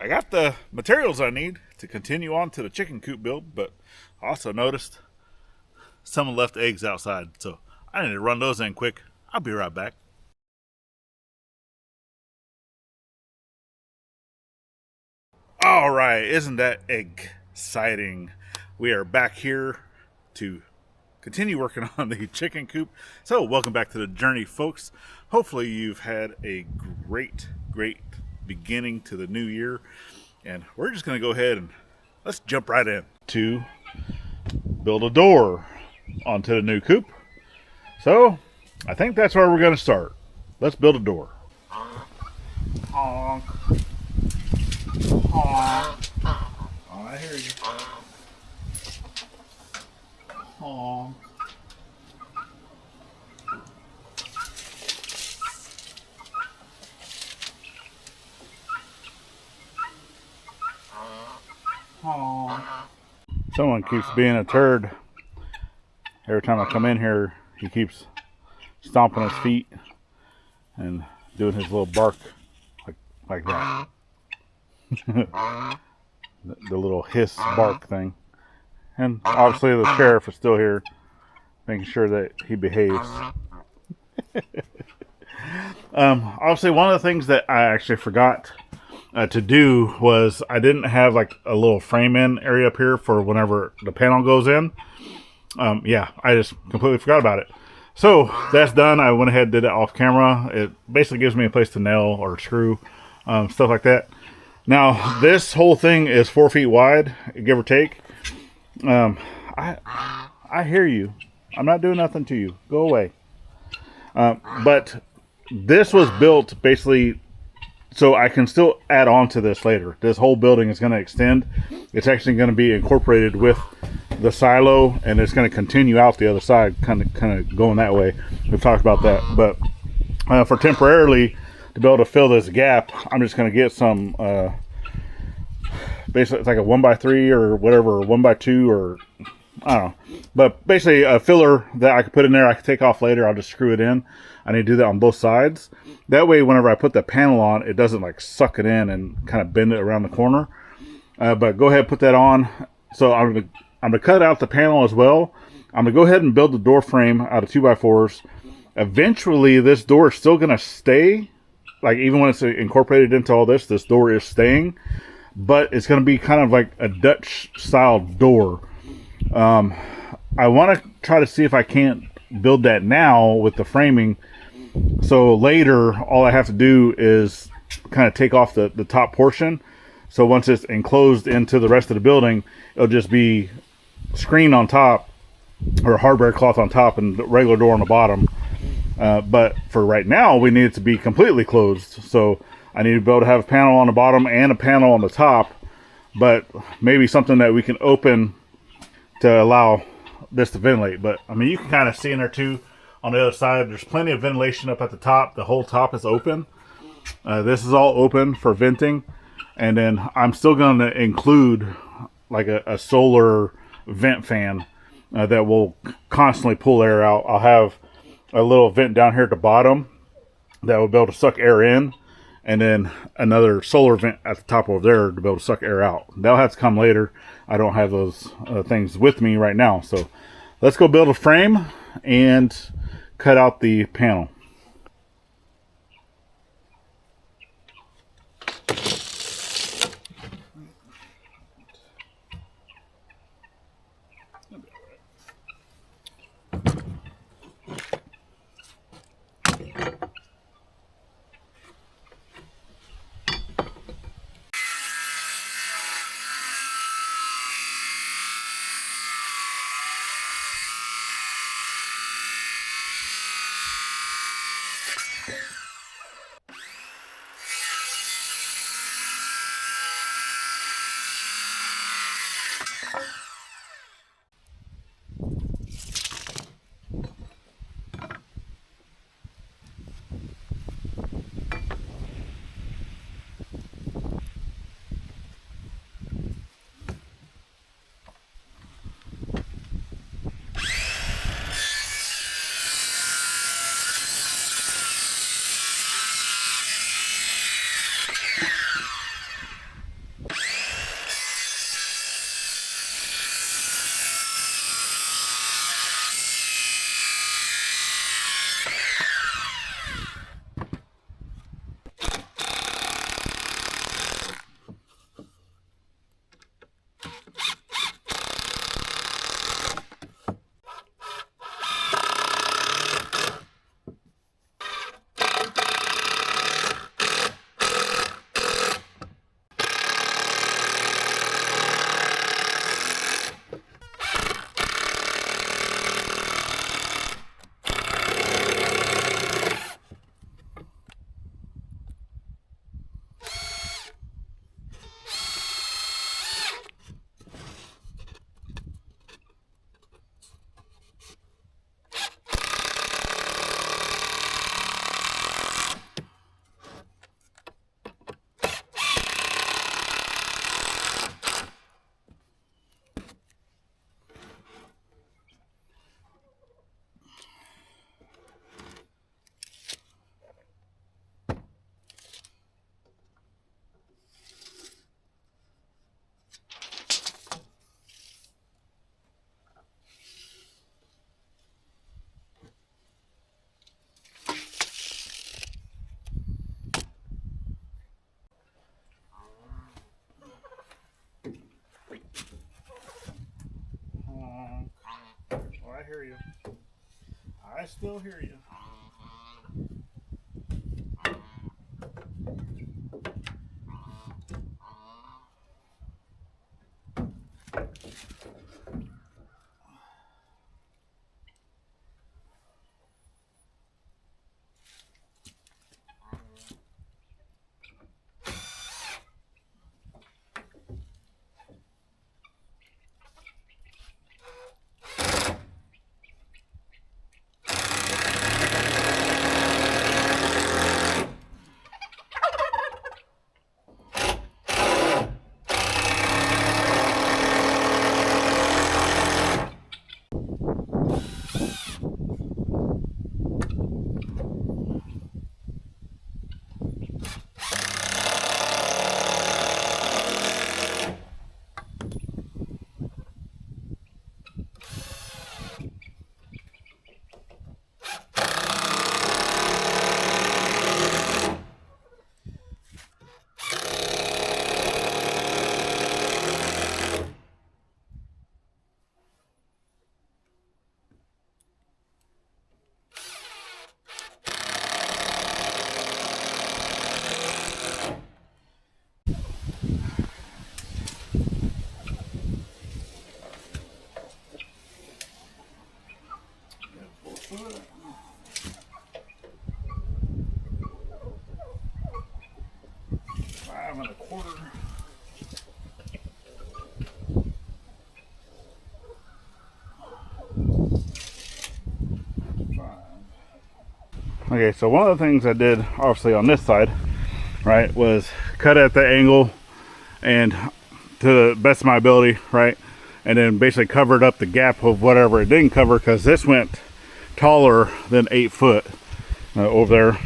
got the materials I need to continue on to the chicken coop build, but I also noticed someone left eggs outside, so I need to run those in quick. I'll be right back. All right, isn't that exciting? We are back here to continue working on the chicken coop. So welcome back to the journey, folks. Hopefully you've had a great beginning to the new year, and we're just going to go ahead and let's jump right in to build a door onto the new coop. So I think that's where we're going to start. Let's build a door. Honk. Honk. Oh, I hear you. Honk. Honk. Someone keeps being a turd. Every time I come in here, he keeps stomping his feet and doing his little bark like that. the little hiss bark thing. And obviously the sheriff is still here, making sure that he behaves. Obviously one of the things that I actually forgot to do was I didn't have like a little frame in area up here for whenever the panel goes in. Yeah, I just completely forgot about it. So that's done. I went ahead and did it off camera. It basically gives me a place to nail or screw, stuff like that. Now this whole thing is 4 feet wide, give or take. I hear you. I'm not doing nothing to you. Go away. But this was built basically so I can still add on to this later. This whole building is going to extend. It's actually going to be incorporated with the silo, and it's going to continue out the other side, kind of going that way. We've talked about that. But for temporarily to be able to fill this gap, I'm just going to get some. Basically, it's like a 1x3 or whatever, or 1x2 or I don't know. But basically, a filler that I could put in there, I could take off later. I'll just screw it in. I need to do that on both sides. That way, whenever I put the panel on, it doesn't like suck it in and kind of bend it around the corner. But go ahead and put that on. So I'm gonna cut out the panel as well. I'm gonna go ahead and build the door frame out of 2x4s. Eventually, this door is still gonna stay. Like even when it's incorporated into all this, this door is staying. But it's going to be kind of like a Dutch style door. I want to try to see if I can't build that now with the framing. So later, all I have to do is kind of take off the top portion. So once it's enclosed into the rest of the building, it'll just be screen on top or hardware cloth on top and the regular door on the bottom. But for right now, we need it to be completely closed. So I need to be able to have a panel on the bottom and a panel on the top, but maybe something that we can open to allow this to ventilate. But I mean, you can kind of see in there too on the other side, there's plenty of ventilation up at the top. The whole top is open. This is all open for venting. And then I'm still going to include like a solar vent fan that will constantly pull air out. I'll have a little vent down here at the bottom that will be able to suck air in. And then another solar vent at the top over there to be able to suck air out. That'll have to come later. I don't have those things with me right now. So let's go build a frame and cut out the panel. still hear you. Okay, so one of the things I did, obviously on this side, right, was cut at the angle and to the best of my ability, right, and then basically covered up the gap of whatever it didn't cover, because this went taller than 8 foot over there.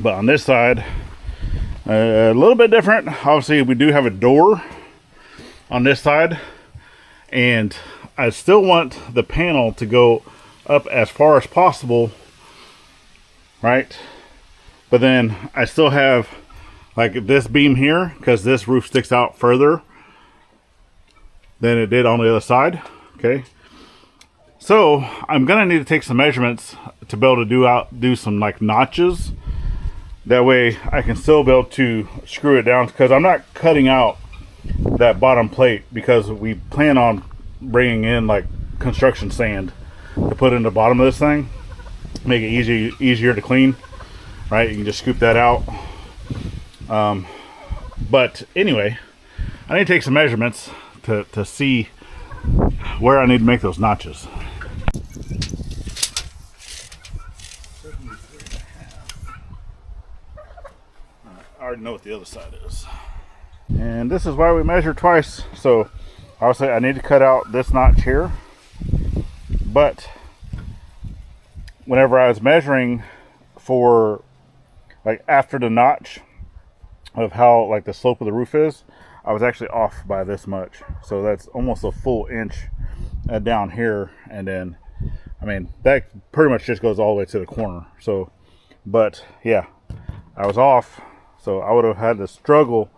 But on this side, a little bit different. Obviously, we do have a door on this side, and I still want the panel to go up as far as possible, right? But then I still have like this beam here, because this roof sticks out further than it did on the other side. Okay, so I'm gonna need to take some measurements to be able to do some like notches. That way I can still be able to screw it down, because I'm not cutting out that bottom plate, because we plan on bringing in like construction sand to put in the bottom of this thing, make it easier to clean, right? You can just scoop that out. But anyway, I need to take some measurements to see where I need to make those notches. I already know what the other side is. And this is why we measure twice. So obviously I need to cut out this notch here, but whenever I was measuring for like after the notch of how like the slope of the roof is, I was actually off by this much. So that's almost a full inch down here. And then, I mean, that pretty much just goes all the way to the corner. So, but yeah, I was off. So I would have had to struggle.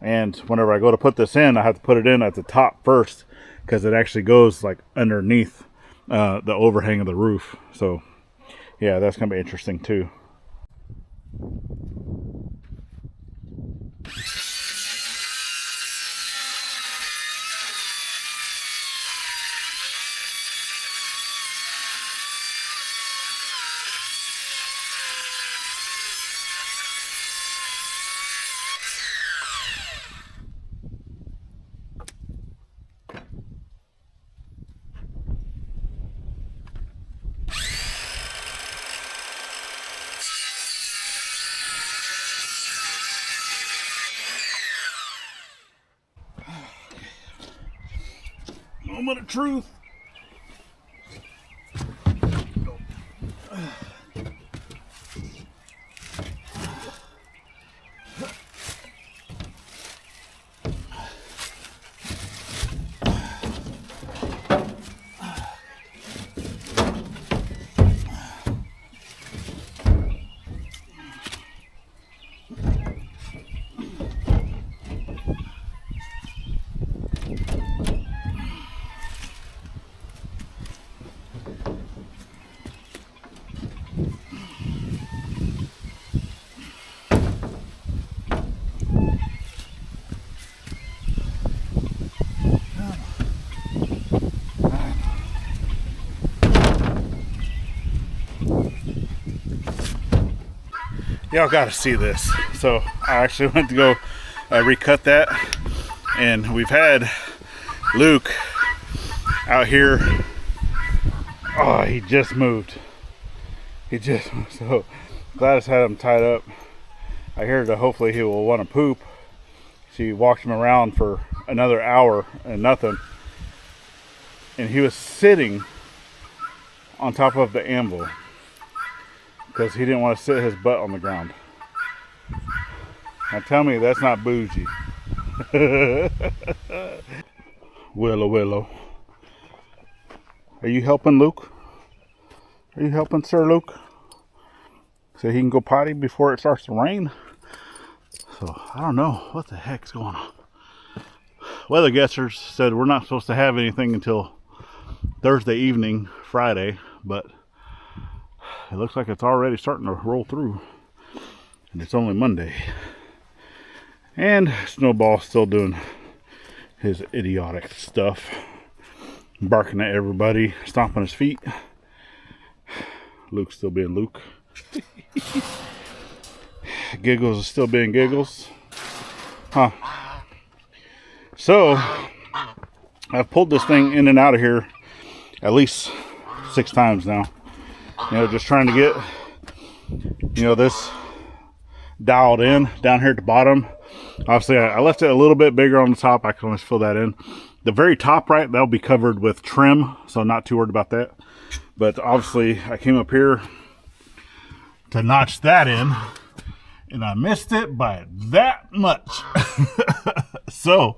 And whenever I go to put this in, I have to put it in at the top first, because it actually goes like underneath the overhang of the roof. So yeah, that's gonna be interesting too. Moment of truth. Y'all got to see this. So I actually went to go recut that, and we've had Luke out here. Oh, he just moved. So Glattus had him tied up. I hear that hopefully he will want to poop. She walked him around for another hour and nothing, and he was sitting on top of the Anvil because he didn't want to sit his butt on the ground. Now tell me that's not bougie. Willow. Are you helping Luke? Are you helping Sir Luke? So he can go potty before it starts to rain? So I don't know what the heck's going on. Weather guessers said we're not supposed to have anything until Thursday evening, Friday, but it looks like it's already starting to roll through, and it's only Monday. And Snowball's still doing his idiotic stuff, barking at everybody, stomping his feet. Luke's still being Luke. Giggles is still being Giggles. Huh. So I've pulled this thing in and out of here at least 6 times now. You know, just trying to get, you know, this dialed in down here at the bottom. Obviously I left it a little bit bigger on the top. I can always fill that in. The very top right, that'll be covered with trim, so I'm not too worried about that. But obviously I came up here to notch that in, and I missed it by that much. So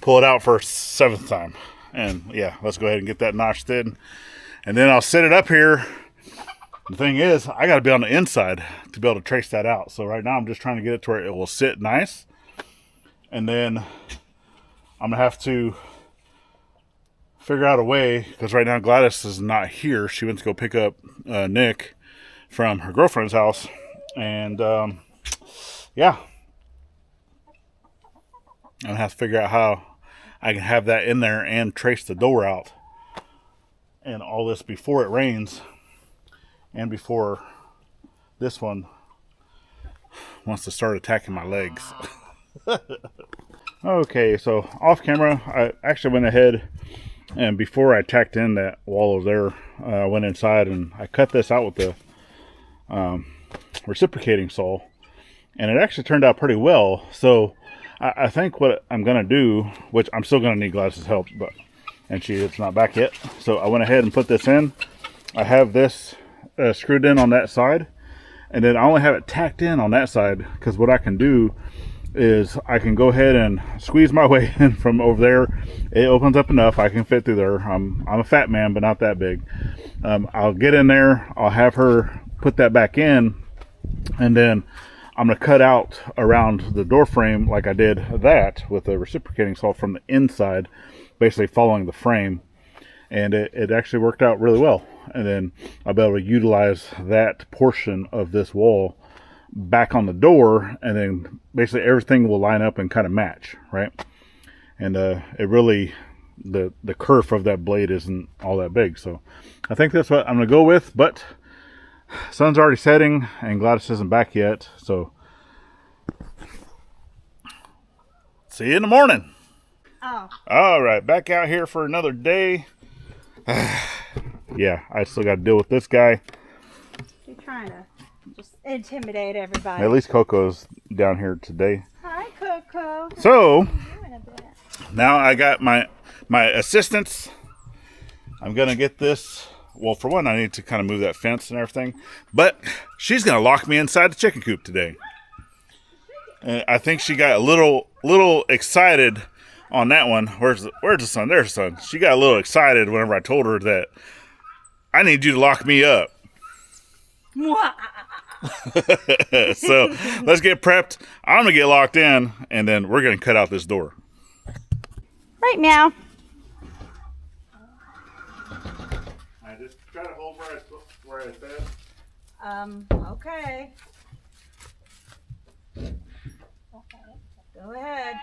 pull it out for a 7th time, and yeah, let's go ahead and get that notched in, and then I'll set it up here. The thing is, I got to be on the inside to be able to trace that out. So right now I'm just trying to get it to where it will sit nice, and then I'm gonna have to figure out a way, because right now Glattus is not here. She went to go pick up Nick from her girlfriend's house, and yeah, I'm gonna have to figure out how I can have that in there and trace the door out, and all this before it rains, and before this one wants to start attacking my legs. Okay, so off camera, I actually went ahead, and before I tacked in that wall over there, I went inside and I cut this out with the reciprocating saw, and it actually turned out pretty well. So I think what I'm gonna do, which I'm still gonna need Glattus' help, but it's not back yet. So I went ahead and put this in. I have this screwed in on that side, and then I only have it tacked in on that side, because what I can do is I can go ahead and squeeze my way in from over there. It opens up enough I can fit through there. I'm a fat man, but not that big. I'll get in there, I'll have her put that back in, and then I'm going to cut out around the door frame like I did that with the reciprocating saw from the inside, basically following the frame, and it actually worked out really well. And then I'll be able to utilize that portion of this wall back on the door, and then basically everything will line up and kind of match, right? And it really, the kerf of that blade isn't all that big. So I think that's what I'm gonna go with, but sun's already setting and Glattus isn't back yet, so see you in the morning. All right, back out here for another day. Yeah, I still got to deal with this guy. You're trying to just intimidate everybody. At least Coco's down here today. Hi, Coco. So now I got my assistants. I'm gonna get this. Well, for one, I need to kind of move that fence and everything, but she's gonna lock me inside the chicken coop today. And I think she got a little excited on that one. Where's the sun? There's the sun. She got a little excited whenever I told her that I need you to lock me up. So let's get prepped. I'm gonna get locked in, and then we're gonna cut out this door. Right now. I just try to hold where I said. Okay. Go ahead.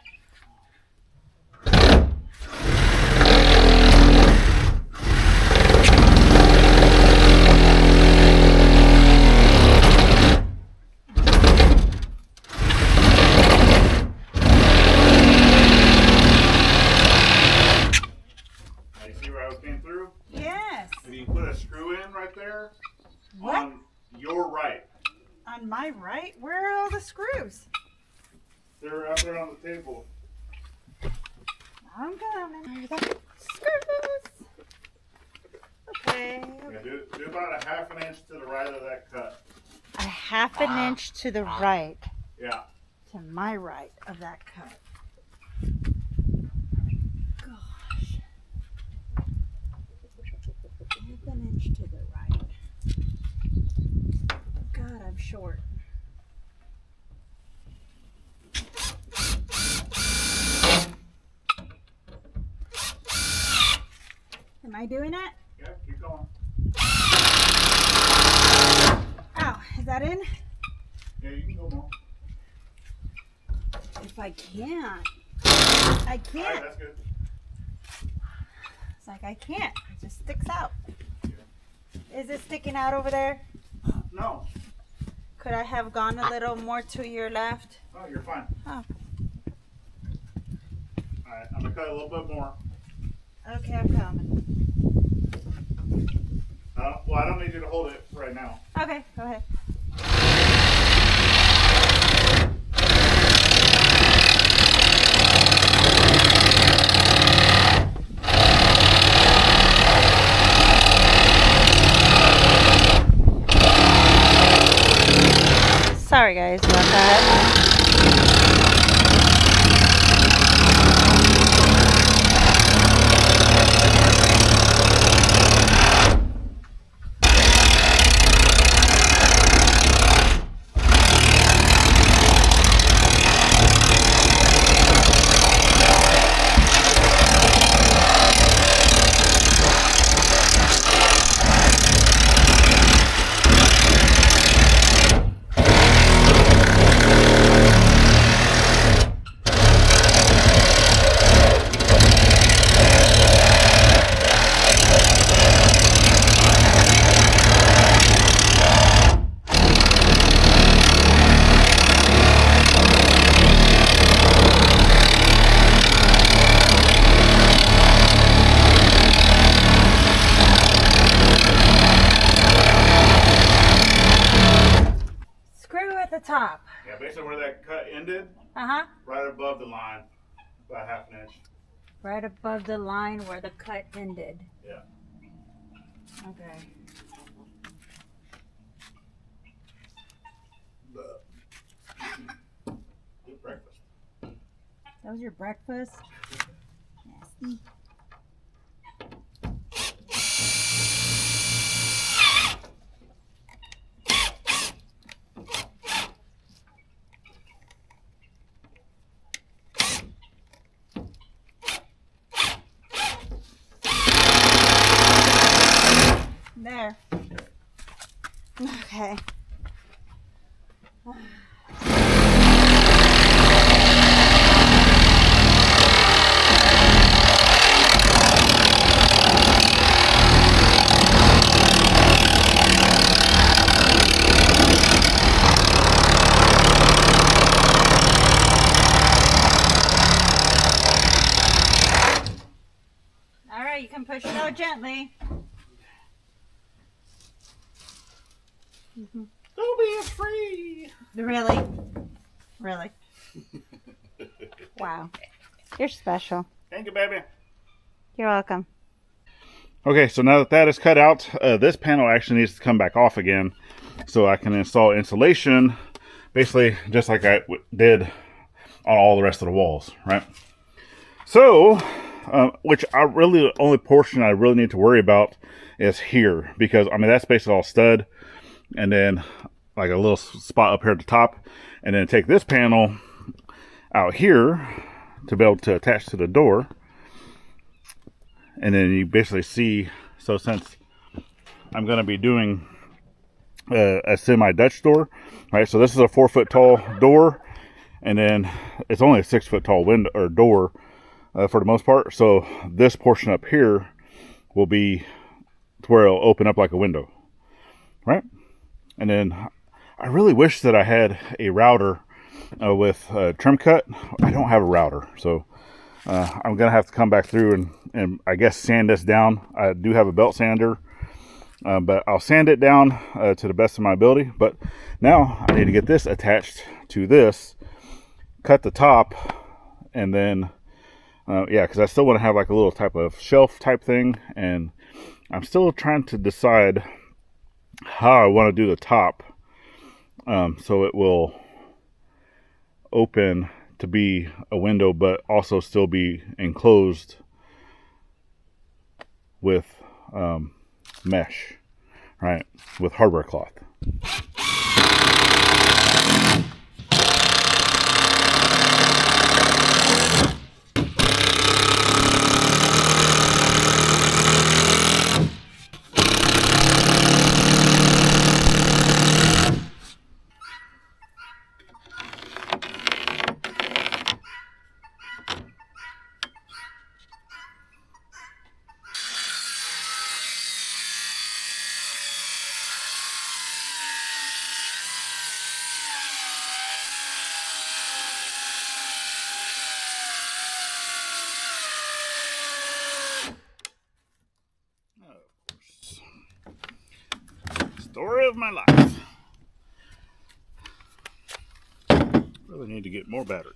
my right? Where are all the screws? They're out there on the table. I'm coming. There's the screws. Okay. Yeah, do about a half an inch to the right of that cut. A half an inch to the right. Yeah. To my right of that cut. Gosh. Half an inch to the right. God, I'm short. Am I doing it? Yeah, keep going. Ow, is that in? Yeah, you can go more. If I can't. I All can't. right, that's good. It's like I can't. It just sticks out. Is it sticking out over there? No. Could I have gone a little more to your left? Oh, you're fine. Oh. All right, I'm gonna cut a little bit more. Okay, I'm coming. Well, I don't need you to hold it right now. Okay, go ahead. Sorry guys about that. Top. Yeah, basically where that cut ended, right above the line, about half an inch. Right above the line where the cut ended. Yeah. Okay. Good breakfast. That was your breakfast? Nasty. There. Okay. All right, you can push it out gently. Don't be afraid. Really? Really? Wow. You're special. Thank you, baby. You're welcome. Okay, so now that that is cut out, this panel actually needs to come back off again so I can install insulation, basically just like I did on all the rest of the walls, right? So, which I really, the only portion I really need to worry about is here, because, I mean, that's basically all stud, and then like a little spot up here at the top, and then take this panel out here to be able to attach to the door. And then you basically see, so since I'm going to be doing a semi-Dutch door, right? So this is a 4-foot tall door, and then it's only a 6-foot tall window or door for the most part. So this portion up here will be to where it'll open up like a window, right? And then I really wish that I had a router with trim cut. I don't have a router, so I'm gonna have to come back through and I guess sand this down. I do have a belt sander, But I'll sand it down to the best of my ability. But now I need to get this attached to this, cut the top, and then yeah, because I still want to have like a little type of shelf type thing, and I'm still trying to decide how I want to do the top, so it will open to be a window but also still be enclosed with mesh, right, with hardware cloth. Story of my life. Really need to get more batteries.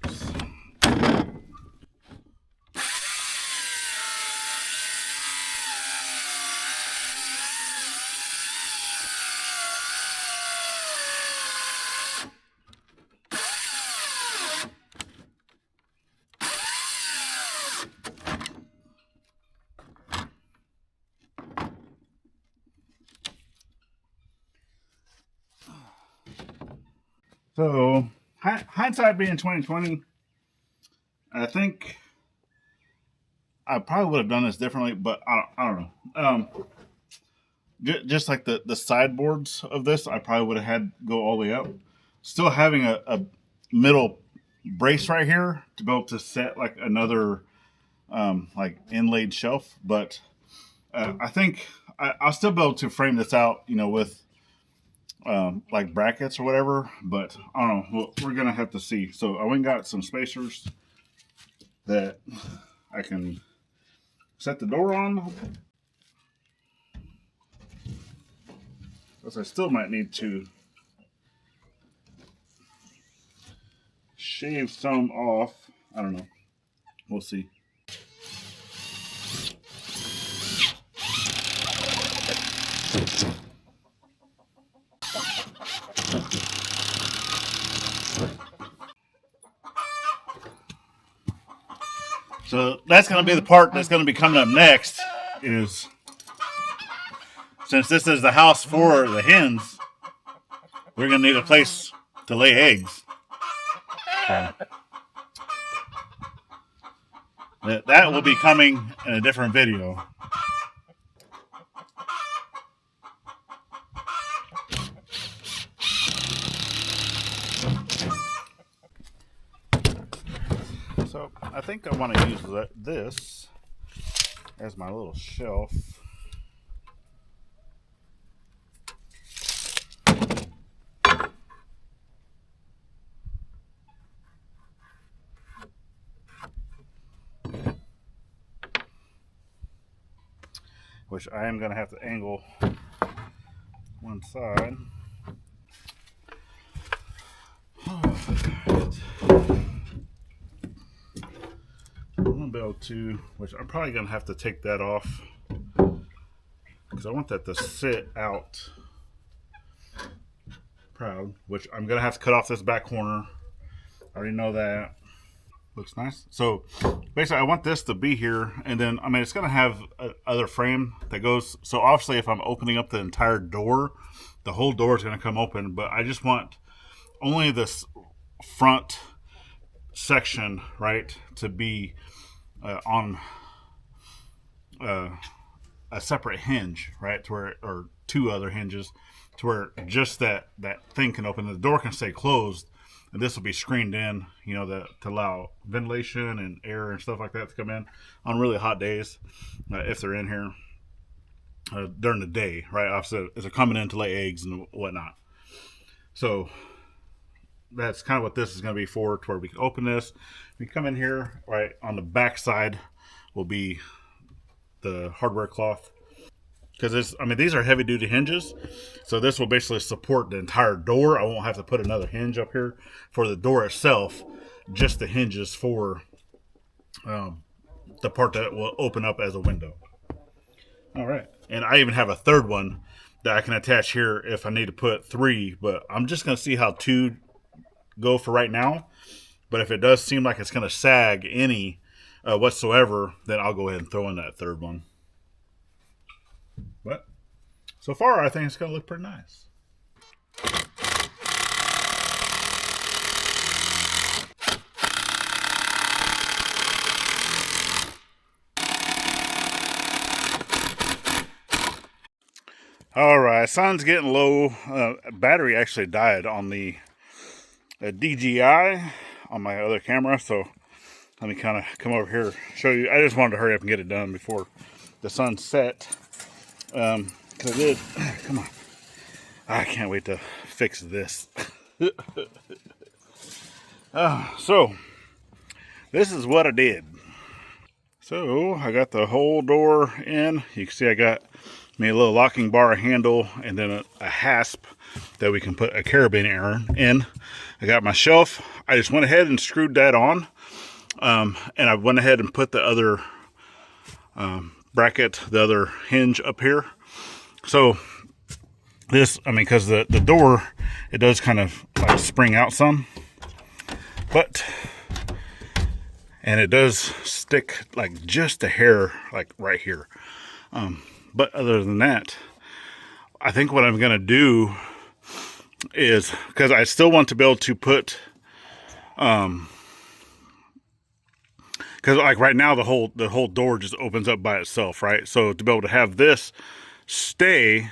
So, hindsight being 2020, I think I probably would have done this differently, but I don't know. Just like the sideboards of this, I probably would have had go all the way up. Still having a middle brace right here to be able to set like another like inlaid shelf, but I think I'll still be able to frame this out, you know, with like brackets or whatever, but I don't know. Well, we're gonna have to see. So I went and got some spacers that I can set the door on, because I still might need to shave some off. I don't know. We'll see. So that's going to be the part that's going to be coming up next. Is since this is the house for the hens, we're going to need a place to lay eggs. That will be coming in a different video. So I think I want to use this as my little shelf. Which I am going to have to angle one side. I'm going to be able to, which I'm probably going to have to take that off because I want that to sit out proud, which I'm going to have to cut off this back corner. I already know that. Looks nice. So basically I want this to be here, and then I mean it's going to have other frame that goes, so obviously if I'm opening up the entire door, the whole door is going to come open, but I just want only this front section, right, to be on a separate hinge, right, to where, or two other hinges, to where just that thing can open. The door can stay closed, and this will be screened in, you know, to allow ventilation and air and stuff like that to come in on really hot days, if they're in here during the day, right? Obviously, as they're coming in to lay eggs and whatnot. So that's kind of what this is going to be for, to where we can open this. We come in here, right, on the back side will be the hardware cloth. because this, I mean, these are heavy duty hinges, so this will basically support the entire door. I won't have to put another hinge up here for the door itself, just the hinges for the part that will open up as a window. All right, and I even have a third one that I can attach here if I need to put 3, but I'm just going to see how 2 go for right now. But if it does seem like it's going to sag any whatsoever, then I'll go ahead and throw in that third one. But so far, I think it's going to look pretty nice. All right, sun's getting low. Battery actually died on the DJI on my other camera, so let me kind of come over here show you. I just wanted to hurry up and get it done before the sun set. Cause it did. Come on, I can't wait to fix this. So this is what I did. So I got the whole door in. You can see I got me a little locking bar handle and then a hasp that we can put a carabiner in. I got my shelf. I just went ahead and screwed that on. And I went ahead and put the other bracket, the other hinge up here. So this, I mean, because the door, it does kind of like spring out some. But, and it does stick like just a hair, like right here. But other than that, I think what I'm going to do is, because I still want to be able to put, because like right now the whole door just opens up by itself, right? So to be able to have this stay,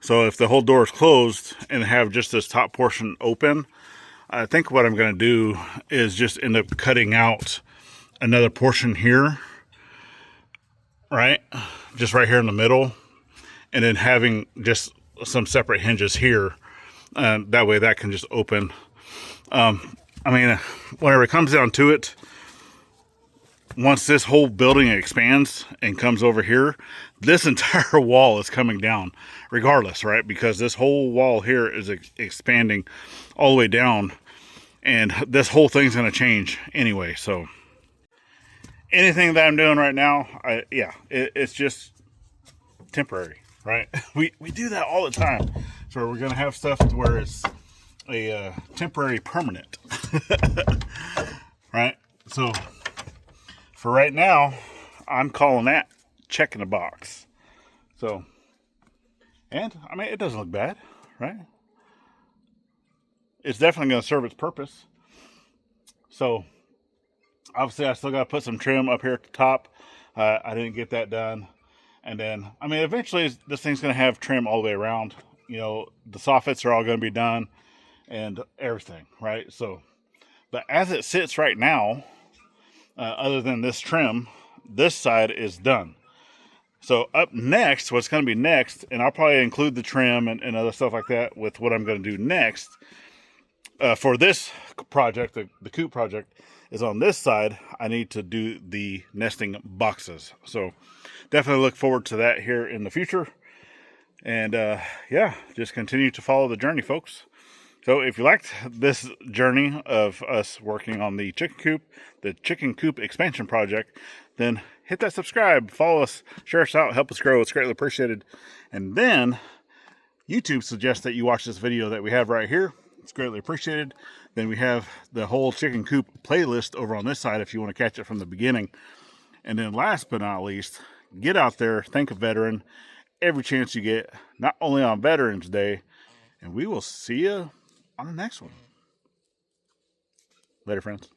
so if the whole door is closed and have just this top portion open, I think what I'm going to do is just end up cutting out another portion here, right? Just right here in the middle, and then having just some separate hinges here. That way that can just open. I mean, whenever it comes down to it, once this whole building expands and comes over here, this entire wall is coming down regardless, right? Because this whole wall here is expanding all the way down, and this whole thing's going to change anyway. So anything that I'm doing right now, it's just temporary, right? We do that all the time. So we're going to have stuff to where it's a temporary permanent, right? So for right now, I'm calling that checking the box. So, and I mean, it doesn't look bad, right? It's definitely going to serve its purpose. So obviously I still got to put some trim up here at the top. I didn't get that done. And then, I mean, eventually this thing's going to have trim all the way around. You know, the soffits are all going to be done and everything, right? So, but as it sits right now, other than this trim, this side is done. So up next, what's going to be next, and I'll probably include the trim and other stuff like that with what I'm going to do next for this project, the Coop project, is on this side. I need to do the nesting boxes. So definitely look forward to that here in the future. And yeah, just continue to follow the journey, folks. So if you liked this journey of us working on the chicken coop expansion project, then hit that subscribe, follow us, share us out, help us grow. It's greatly appreciated. And then YouTube suggests that you watch this video that we have right here. It's greatly appreciated. Then we have the whole chicken coop playlist over on this side if you want to catch it from the beginning. And then last but not least, get out there, thank a veteran every chance you get, not only on Veterans Day, and we will see you on the next one. Later, friends.